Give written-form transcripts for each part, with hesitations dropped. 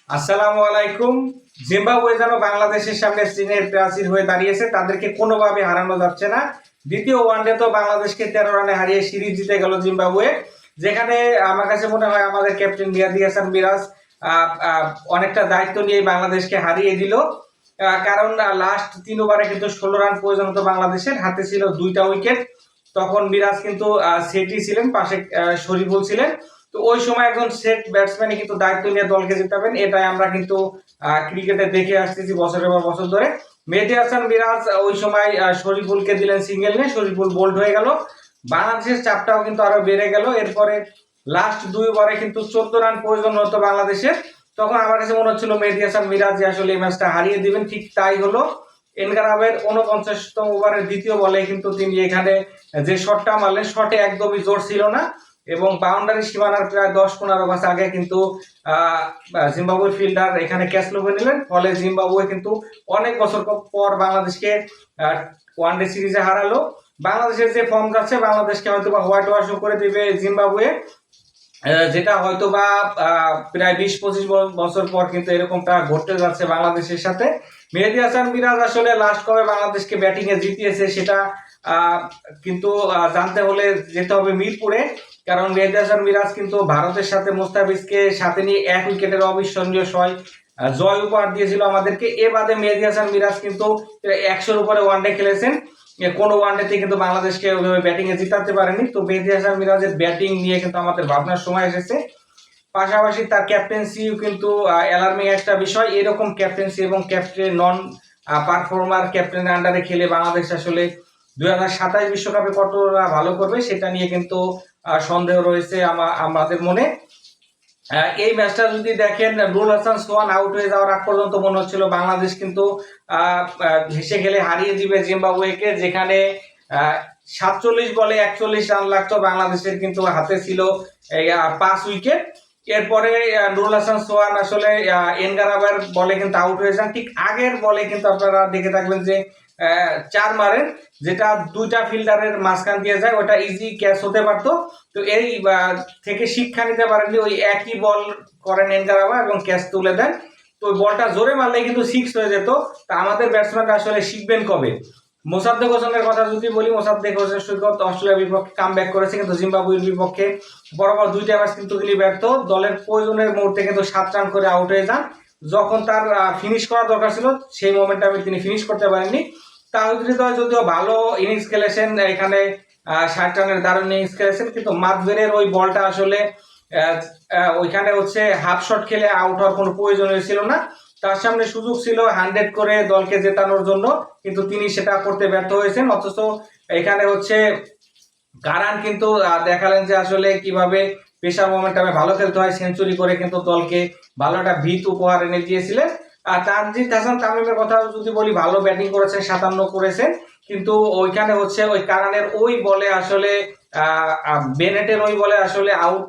আসসালামু আলাইকুম। জিম্বাবুয়ে যেন বাংলাদেশের সামনে চীনের প্রাচীর হয়ে দাঁড়িয়েছে, তাদেরকে কোনোভাবে হারানো যাচ্ছে না। দ্বিতীয় ওয়ানডে তো বাংলাদেশকে 13 রানে হারিয়ে সিরিজ জিতে গেল জিম্বাবুয়ে, যেখানে আমার কাছে মনে হয় আমাদের ক্যাপ্টেন মেহেদী হাসান মিরাজ অনেকটা দায়িত্ব নিয়ে বাংলাদেশকে হারিয়ে দিল। কারণ লাস্ট 3 ওভারে কিন্তু 16 রান প্রয়োজন হতো বাংলাদেশের, হাতে ছিল 2টা উইকেট। তখন মিরাজ কিন্তু সেটি ছিলেন, পাশে শরীফুল ছিলেন। তো ওই সময় একজন সেট ব্যাটসম্যানই কিন্তু দায়িত্ব নিয়ে দলকে জিতাবেন, এটাই আমরা কিন্তু ক্রিকেটে দেখে আসতেছি বছরের পর বছর ধরে। মেহেদী হাসান মিরাজ ওই সময় শরীফুলকে দিলেন সিঙ্গেল নিয়ে, শরীফুল বোল্ড হয়ে গেল, বাংলাদেশের চাপটাও কিন্তু আরো বেড়ে গেল। এরপরে লাস্ট 2 ওভারে কিন্তু 14 রান প্রয়োজন হতো বাংলাদেশের। তখন আমার কাছে মনে হচ্ছিল মেহেদী হাসান মিরাজ যে আসলে এই ম্যাচটা হারিয়ে দিবেন, ঠিক তাই হলো। এনগারাবের 49তম ওভারের দ্বিতীয় বলে কিন্তু তিনি এখানে যে শটটা মারলেন, শটে একদমই জোর ছিল না এবং বাউন্ডারি সীমানার প্রায় 10-15 গজ আগে কিন্তু জিম্বাবুয়ের ফিল্ডার এখানে ক্যাচ লুফে নিলেন। ফলে জিম্বাবুয়ে কিন্তু অনেক বছর পর বাংলাদেশকে ওয়ানডে সিরিজে হারালো। বাংলাদেশের যে ফর্ম যাচ্ছে, বাংলাদেশকে হয়তো বা হোয়াইট ওয়াশও করে দিবে জিম্বাবুয়ে, যেটা হয়তো বা প্রায় 20-25 বছর পর কিন্তু এরকমটা ঘটতে যাচ্ছে বাংলাদেশের সাথে। মেহেদী হাসান মিরাজ আসলে লাস্ট কবে বাংলাদেশকে ব্যাটিং এ জিতিয়েছে সেটা কিন্তু জানতে হলে যেতে হবে মিরপুরে। কারণ মেহেদী হাসান মিরাজ কিন্তু ভারতের সাথে মুস্তাফিজকে সাথে নিয়ে 1 উইকেটের অবিস্মরণীয় জয় উপহার দিয়েছিল আমাদেরকে। এ বাদে মেহেদী হাসান মিরাজ কিন্তু 100-র উপরে ওয়ানডে খেলেছেন, কোনো ওয়ানডেতে কিন্তু বাংলাদেশকে ওইভাবে ব্যাটিং এ জিতাতে পারেনি। তো মেহেদী হাসান মিরাজের ব্যাটিং নিয়ে কিন্তু আমাদের ভাবনার সময় এসেছে। পাশাপাশি তার ক্যাপ্টেন্সিও কিন্তু অ্যালার্মিং একটা বিষয়। এরকম ক্যাপ্টেন্সি এবং ক্যাপ্টেন নন পারফর্মার ক্যাপ্টেনের আন্ডারে খেলে বাংলাদেশ আসলে 2027 বিশ্বকাপে কতটা ভালো করবে সেটা নিয়ে কিন্তু সন্দেহ রয়েছে আমাদের মনে। এই ম্যাচটা যদি দেখেন, নুরুল হাসান সোহান আউট হয়ে যাওয়ার আগ পর্যন্ত মনে হচ্ছিল বাংলাদেশ কিন্তু হেসে খেলে হারিয়ে দিবে জিম্বাবুয়েকে, যেখানে 47 বলে 41 রান লাগতো, বাংলাদেশের কিন্তু হাতে ছিল 5 উইকেট। এরপরে নুরুল হাসান সোহান আসলে এনগারাবের বলে কিন্তু আউট হয়ে যান। ঠিক আগের বলে কিন্তু আপনারা দেখে থাকবেন যে 4 মারেন, যেটা 2টা ফিল্ডারের মাঝখান দিয়ে যায়, ওটা ইজি ক্যাচ হতে পারতো। তো এই থেকে শিক্ষা নিতে পারেননি, ওই একই বল করেন এনগারাবা এবং ক্যাচ তুলে দেন। তো বলটা জোরে মারলে কিন্তু 6 হয়ে যেত। তা আমাদের ব্যাটসম্যানরা আসলে শিখবেন কবে? মোসাদ্দেক হোসেনের কথা যদি বলি, মোসাদ্দেক হোসেন সৈকত অস্ট্রেলিয়ার বিপক্ষে কামব্যাক করেছে, কিন্তু জিম্বাবুয়ের বিপক্ষে বরাবর 2টা ম্যাচ কিন্তু তিনি ব্যর্থ। দলের প্রয়োজনের মুহূর্তে কিন্তু 7 রান করে আউট হয়ে যান। যখন তার ফিনিশ করা দরকার ছিল সেই মোমেন্টামে তিনি ফিনিশ করতে পারেননি। তাহিদ হৃদয় যদিও ভালো ইনিংস খেলেছেন, এখানে 60 রানের দারুণ ইনিংস খেলেছেন, কিন্তু মাদভেরের ওই বলটা আসলে ওইখানে হচ্ছে হাফ শট খেলে আউট হওয়ার কোনো প্রয়োজনীয় ছিল না। তার সামনে সুযোগ ছিল 100 করে দলকে জেতানোর জন্য, কিন্তু তিনি সেটা করতে ব্যর্থ হয়েছেন। অথচ এখানে হচ্ছে কারান কিন্তু দেখালেন যে আসলে কিভাবে পেশার মোমেন্টামে ভালো খেলতে হয়, সেঞ্চুরি করে কিন্তু দলকে ভালো একটা ভিত উপহার এনে দিয়েছিলেন। আর তানজিদ হাসান তামিমের কথা যদি বলি, ভালো ব্যাটিং করেছেন, 57 করেছেন, কিন্তু ওইখানে হচ্ছে ওই কারানের ওই বলে আসলে বেনেটের ওই বলে আসলে আউট,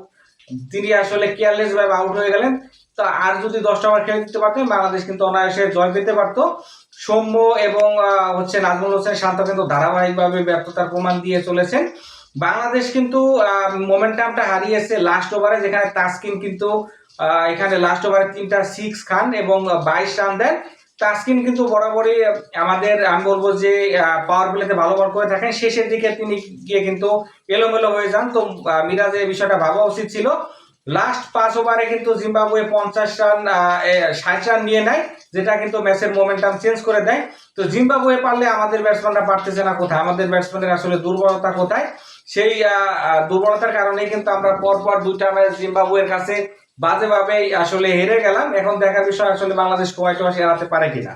তিনি আসলে কেয়ারলেস ভাবে আউট হয়ে গেলেন। তো আর যদি 10টা ওভার খেলে দিতে পারতেন, বাংলাদেশ কিন্তু অনায়াসে জয় পেতে পারতো। সৌম্য এবং হচ্ছে নাজমুল হোসেন শান্ত কিন্তু ধারাবাহিকভাবে ব্যর্থতার প্রমাণ দিয়ে চলেছেন। বাংলাদেশ কিন্তু মোমেন্টামটা হারিয়েছে লাস্ট ওভারে, যেখানে তাসকিন কিন্তু এখানে লাস্ট ওভারে 3টা 6 খান এবং 22 রান দেন। তাসকিন কিন্তু বরাবরই আমাদের, আমি বলবো যে পাওয়ার প্লেতে ভালো বল করে থাকেন, শেষের দিকে তিনি গিয়ে কিন্তু এলোমেলো হয়ে যান। তো মিরাজের এই বিষয়টা ভাবা উচিত ছিল। লাস্ট 5 ওভারে কিন্তু জিম্বাবুয়ে 50 রান 60 রান নিয়ে নেয়, যেটা কিন্তু ম্যাচের মোমেন্টাম চেঞ্জ করে দেয়। তো জিম্বাবুয়ে পারলে আমাদের ব্যাটসম্যানরা পারতেছে না কোথায়? আমাদের ব্যাটসম্যানের আসলে দুর্বলতা কোথায়? সেই দুর্বলতার কারণেই কিন্তু আমরা পরপর 2টা ম্যাচ জিম্বাবুয়ের কাছে বাজেভাবে আসলে হেরে গেলাম। এখন দেখার বিষয় আসলে বাংলাদেশ হোয়াইট ওয়াশ এড়াতে পারে কিনা।